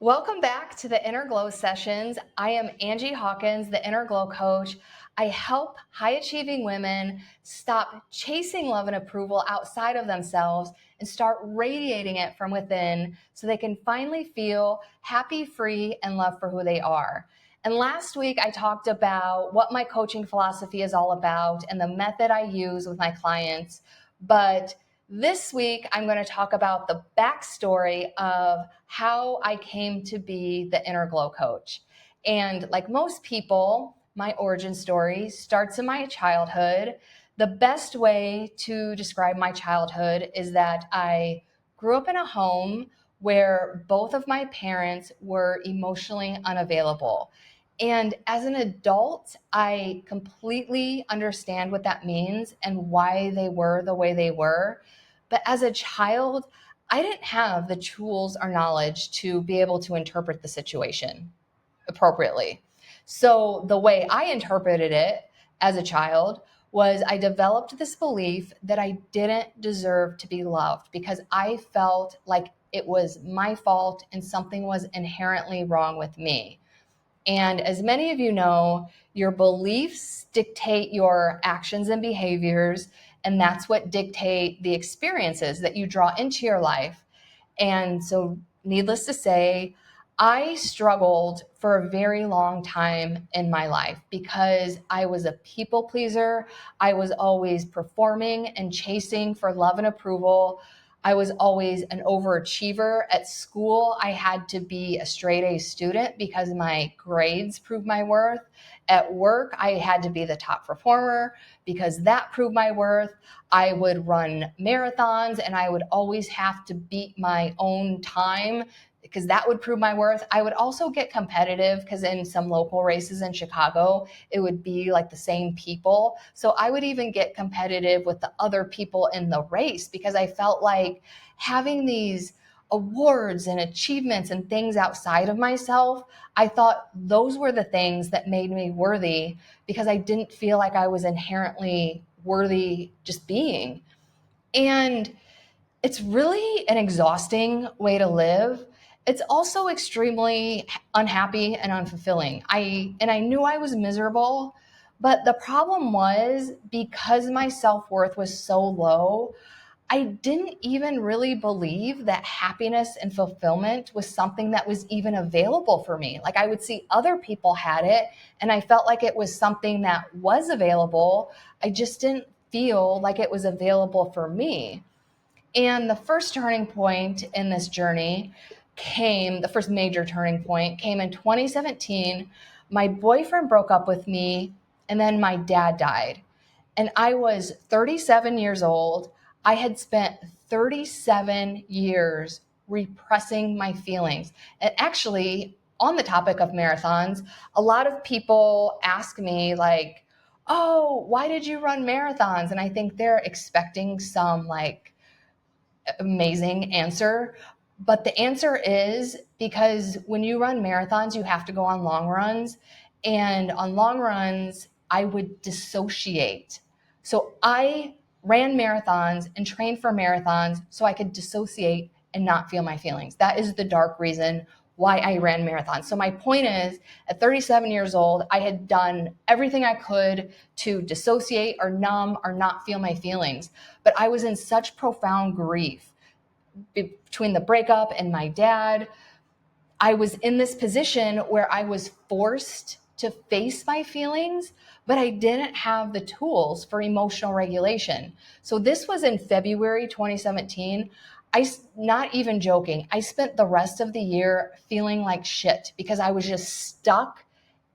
Welcome back to the Inner Glow sessions. I am Angie Hawkins, the Inner Glow coach. I help high achieving women stop chasing love and approval outside of themselves and start radiating it from within so they can finally feel happy, free, and loved for who they are. And last week I talked about what my coaching philosophy is all about and the method I use with my clients. But this week, I'm going to talk about the backstory of how I came to be the Inner Glow coach. And like most people, my origin story starts in my childhood. The best way to describe my childhood is that I grew up in a home where both of my parents were emotionally unavailable. And as an adult, I completely understand what that means and why they were the way they were. But as a child, I didn't have the tools or knowledge to be able to interpret the situation appropriately. So the way I interpreted it as a child was I developed this belief that I didn't deserve to be loved because I felt like it was my fault and something was inherently wrong with me. And as many of you know, your beliefs dictate your actions and behaviors, and that's what dictate the experiences that you draw into your life. And so, needless to say, I struggled for a very long time in my life because I was a people pleaser. I was always performing and chasing for love and approval. I was always an overachiever. At school, I had to be a straight A student because my grades proved my worth. At work, I had to be the top performer because that proved my worth. I would run marathons and I would always have to beat my own time because that would prove my worth. I would also get competitive because in some local races in Chicago, it would be like the same people. So I would even get competitive with the other people in the race because I felt like having these awards and achievements and things outside of myself, I thought those were the things that made me worthy because I didn't feel like I was inherently worthy just being. And it's really an exhausting way to live. It's also extremely unhappy and unfulfilling. I knew I was miserable, but the problem was because my self-worth was so low, I didn't even really believe that happiness and fulfillment was something that was even available for me. Like I would see other people had it and I felt like it was something that was available. I just didn't feel like it was available for me. And the first turning point in this journey the first major turning point came in 2017. My boyfriend broke up with me, and then my dad died. And I was 37 years old. I had spent 37 years repressing my feelings. And actually, on the topic of marathons, a lot of people ask me, like, oh, why did you run marathons? And I think they're expecting some like amazing answer. But the answer is because when you run marathons, you have to go on long runs. And on long runs, I would dissociate. So I ran marathons and trained for marathons so I could dissociate and not feel my feelings. That is the dark reason why I ran marathons. So my point is, at 37 years old, I had done everything I could to dissociate or numb or not feel my feelings. But I was in such profound grief between the breakup and my dad. I was in this position where I was forced to face my feelings, but I didn't have the tools for emotional regulation. So this was in February 2017. Not even joking, I spent the rest of the year feeling like shit because I was just stuck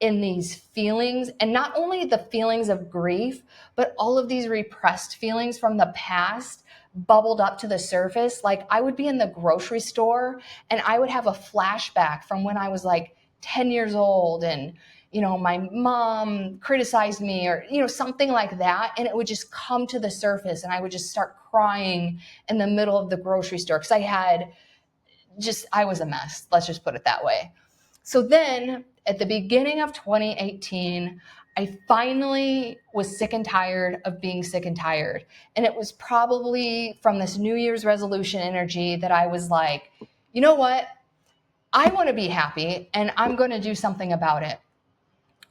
in these feelings, and not only the feelings of grief, but all of these repressed feelings from the past bubbled up to the surface. Like I would be in the grocery store and I would have a flashback from when I was like 10 years old and my mom criticized me or something like that, and it would just come to the surface and I would just start crying in the middle of the grocery store because I was a mess. Let's just put it that way. So then at the beginning of 2018, I finally was sick and tired of being sick and tired. And it was probably from this New Year's resolution energy that I was like, you know what? I want to be happy and I'm going to do something about it.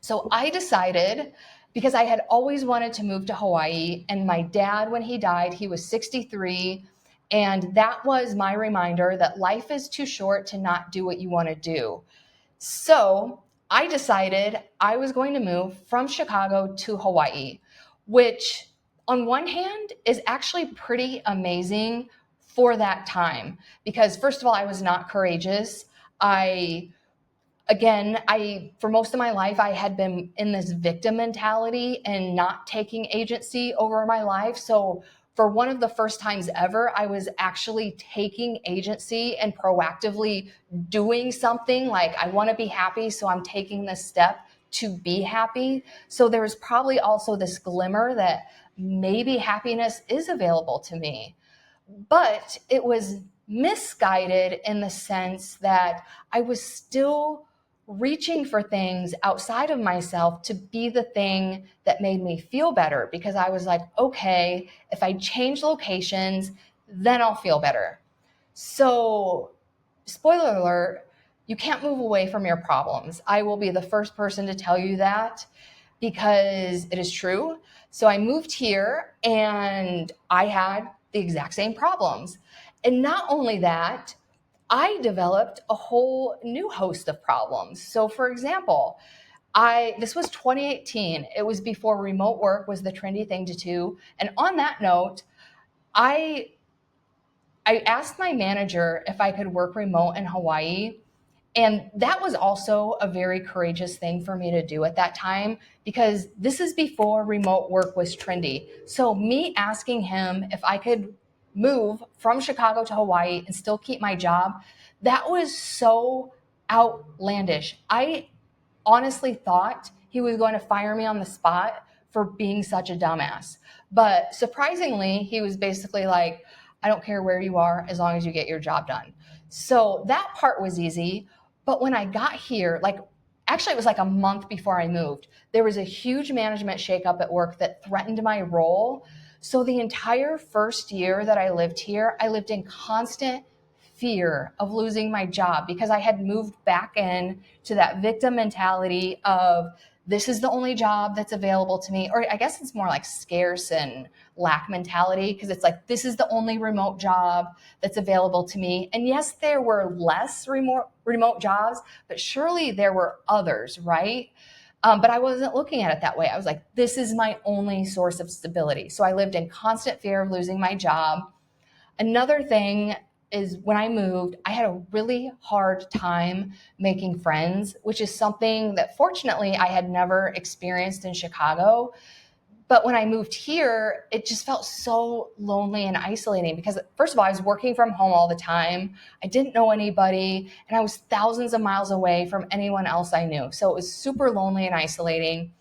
So I decided, because I had always wanted to move to Hawaii, and my dad, when he died, he was 63. And that was my reminder that life is too short to not do what you want to do. So I decided I was going to move from Chicago to Hawaii, which on one hand is actually pretty amazing for that time. Because first of all, I was not courageous. For most of my life, I had been in this victim mentality and not taking agency over my life. So for one of the first times ever, I was actually taking agency and proactively doing something. Like, I want to be happy, so I'm taking this step to be happy. So there was probably also this glimmer that maybe happiness is available to me. But it was misguided in the sense that I was still reaching for things outside of myself to be the thing that made me feel better, because I was like, okay, if I change locations, then I'll feel better. So, spoiler alert, you can't move away from your problems. I will be the first person to tell you that, because it is true. So I moved here and I had the exact same problems. And not only that, I developed a whole new host of problems. So for example, this was 2018. It was before remote work was the trendy thing to do. And on that note, I asked my manager if I could work remote in Hawaii. And that was also a very courageous thing for me to do at that time, because this is before remote work was trendy. So me asking him if I could move from Chicago to Hawaii and still keep my job, that was so outlandish. I honestly thought he was going to fire me on the spot for being such a dumbass. But surprisingly, he was basically like, I don't care where you are as long as you get your job done. So that part was easy. But when I got here, actually it was like a month before I moved, there was a huge management shakeup at work that threatened my role. So the entire first year that I lived here, I lived in constant fear of losing my job, because I had moved back in to that victim mentality of, this is the only job that's available to me. Or I guess it's more like scarce and lack mentality, because it's like, this is the only remote job that's available to me. And yes, there were less remote jobs, but surely there were others, right? But I wasn't looking at it that way. I was like, this is my only source of stability. So I lived in constant fear of losing my job. Another thing is, when I moved, I had a really hard time making friends, which is something that fortunately I had never experienced in Chicago. But when I moved here, it just felt so lonely and isolating, because first of all, I was working from home all the time. I didn't know anybody, and I was thousands of miles away from anyone else I knew. So it was super lonely and isolating.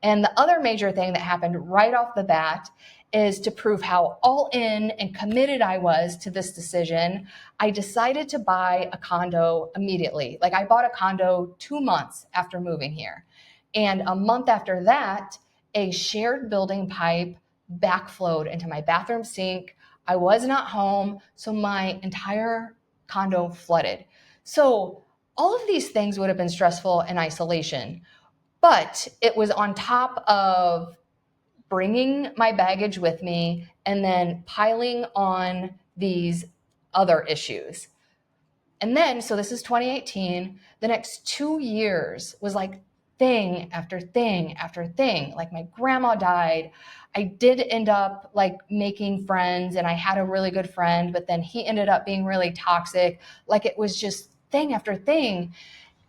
And the other major thing that happened right off the bat is, to prove how all in and committed I was to this decision, I decided to buy a condo immediately. Like, I bought a condo 2 months after moving here. And a month after that, a shared building pipe backflowed into my bathroom sink. I was not home, so my entire condo flooded. So all of these things would have been stressful in isolation. But it was on top of bringing my baggage with me and then piling on these other issues. And then, so this is 2018, the next 2 years was like thing after thing after thing. Like, my grandma died. I did end up like making friends, and I had a really good friend, but then he ended up being really toxic. Like, it was just thing after thing.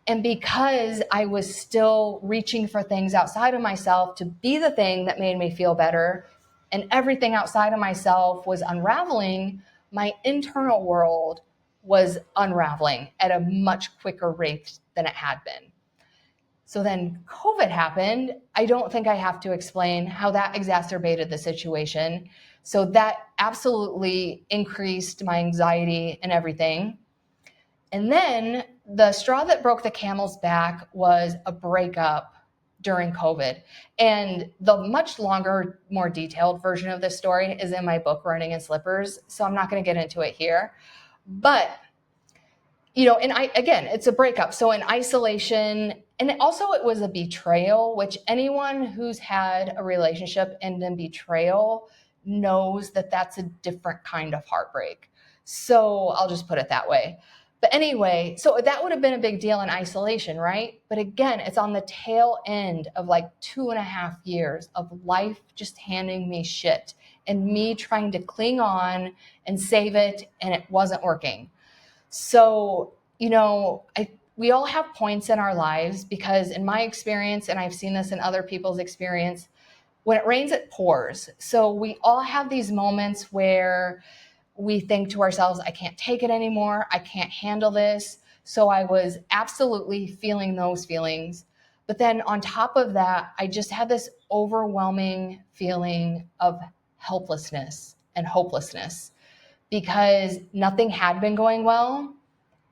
And because I was still reaching for things outside of myself to be the thing that made me feel better, and everything outside of myself was unraveling, my internal world was unraveling at a much quicker rate than it had been. So then COVID happened. I don't think I have to explain how that exacerbated the situation. So that absolutely increased my anxiety and everything. And then the straw that broke the camel's back was a breakup during COVID. And the much longer, more detailed version of this story is in my book, Running in Slippers. So I'm not going to get into it here. But, and again, it's a breakup. So in isolation, and it was a betrayal, which anyone who's had a relationship and then betrayal knows that that's a different kind of heartbreak. So I'll just put it that way. But anyway, so that would have been a big deal in isolation, right? But again, it's on the tail end of like 2.5 years of life just handing me shit and me trying to cling on and save it, and it wasn't working. So, we all have points in our lives because, in my experience, and I've seen this in other people's experience, when it rains, it pours. So we all have these moments where we think to ourselves, I can't take it anymore. I can't handle this. So I was absolutely feeling those feelings. But then on top of that, I just had this overwhelming feeling of helplessness and hopelessness because nothing had been going well.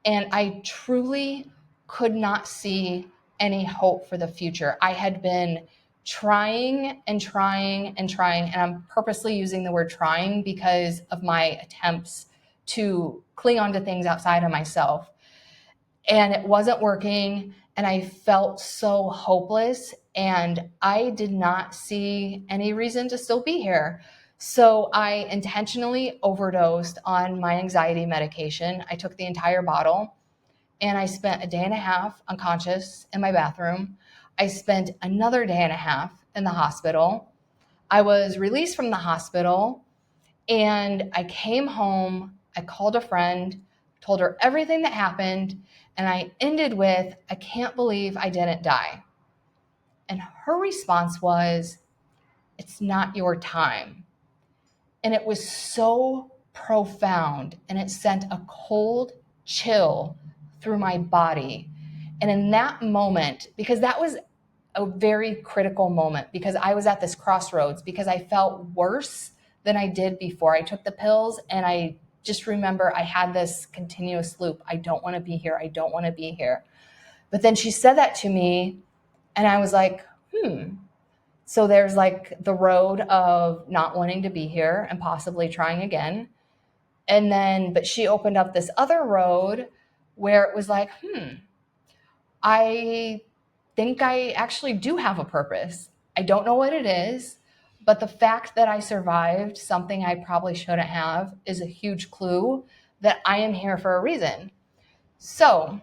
And I truly could not see any hope for the future. I had been trying and trying and trying, and I'm purposely using the word trying because of my attempts to cling on to things outside of myself. And it wasn't working, and I felt so hopeless, and I did not see any reason to still be here. So I intentionally overdosed on my anxiety medication. I took the entire bottle, and I spent a day and a half unconscious in my bathroom. I spent another day and a half in the hospital. I was released from the hospital, and I came home. I called a friend, told her everything that happened, and I ended with, I can't believe I didn't die. And her response was, it's not your time. And it was so profound, and it sent a cold chill through my body. And in that moment, because that was a very critical moment, because I was at this crossroads, because I felt worse than I did before I took the pills. And I just remember I had this continuous loop. I don't want to be here. I don't want to be here. But then she said that to me, and I was like, So there's like the road of not wanting to be here and possibly trying again. And then, but she opened up this other road where it was like, I think I actually do have a purpose. I don't know what it is, but the fact that I survived something I probably shouldn't have is a huge clue that I am here for a reason. So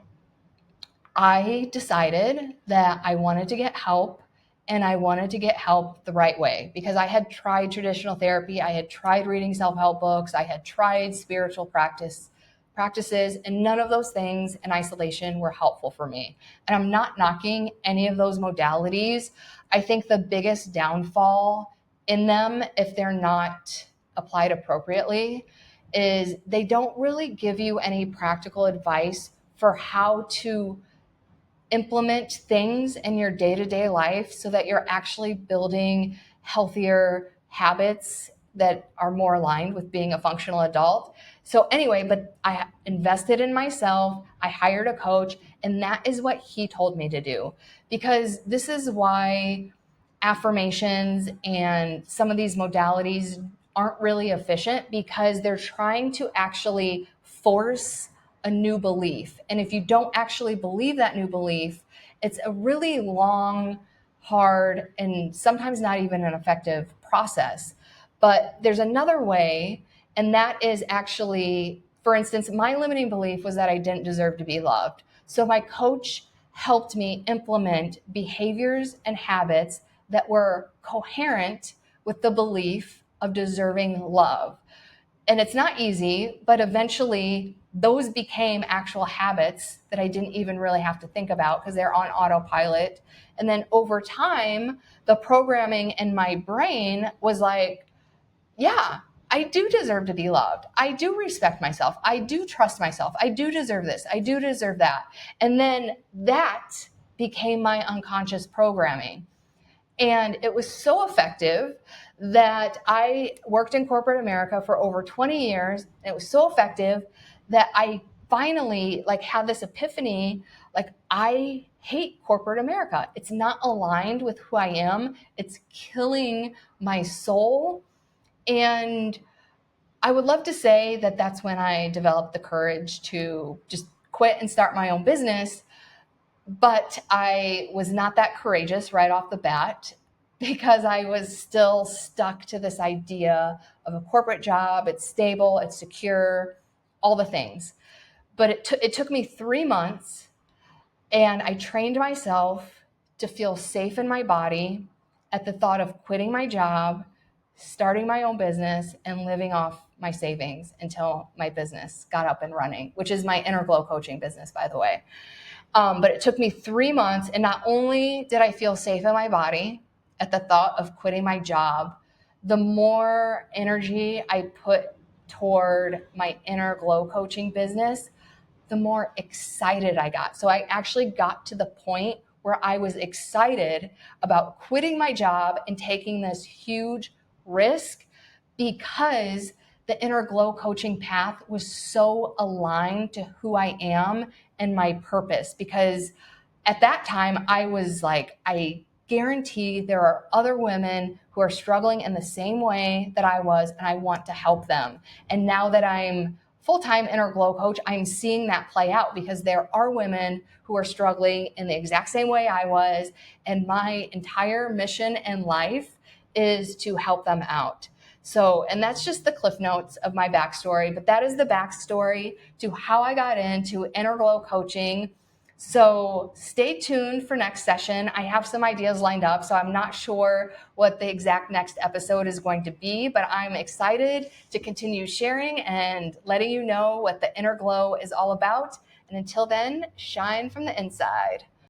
I decided that I wanted to get help, and I wanted to get help the right way because I had tried traditional therapy. I had tried reading self-help books. I had tried spiritual practices, and none of those things in isolation were helpful for me. And I'm not knocking any of those modalities. I think the biggest downfall in them, if they're not applied appropriately, is they don't really give you any practical advice for how to implement things in your day-to-day life so that you're actually building healthier habits that are more aligned with being a functional adult. So anyway, but I invested in myself. I hired a coach, and that is what he told me to do, because this is why affirmations and some of these modalities aren't really efficient, because they're trying to actually force a new belief. And if you don't actually believe that new belief, it's a really long, hard, and sometimes not even an effective process. But there's another way, and that is actually, for instance, my limiting belief was that I didn't deserve to be loved. So my coach helped me implement behaviors and habits that were coherent with the belief of deserving love. And it's not easy, but eventually those became actual habits that I didn't even really have to think about because they're on autopilot. And then over time, the programming in my brain was like, yeah, I do deserve to be loved. I do respect myself. I do trust myself. I do deserve this. I do deserve that. And then that became my unconscious programming. And it was so effective that I worked in corporate America for over 20 years. And it was so effective that I finally had this epiphany, I hate corporate America. It's not aligned with who I am. It's killing my soul. And I would love to say that that's when I developed the courage to just quit and start my own business. But I was not that courageous right off the bat because I was still stuck to this idea of a corporate job. It's stable, it's secure, all the things. But it took me 3 months, and I trained myself to feel safe in my body at the thought of quitting my job, starting my own business, and living off my savings until my business got up and running, which is my Inner Glow coaching business, by the way. But it took me 3 months, and not only did I feel safe in my body at the thought of quitting my job, the more energy I put toward my Inner Glow coaching business, the more excited I got. So I actually got to the point where I was excited about quitting my job and taking this huge risk because the Inner Glow coaching path was so aligned to who I am and my purpose. Because at that time, I was like, I guarantee there are other women who are struggling in the same way that I was, and I want to help them. And now that I'm full-time Inner Glow coach, I'm seeing that play out because there are women who are struggling in the exact same way I was. And my entire mission in life is to help them out. So, and that's just the cliff notes of my backstory, but that is the backstory to how I got into Inner Glow coaching. So stay tuned for next session. I have some ideas lined up, so I'm not sure what the exact next episode is going to be, but I'm excited to continue sharing and letting you know what the Inner Glow is all about. And until then, shine from the inside.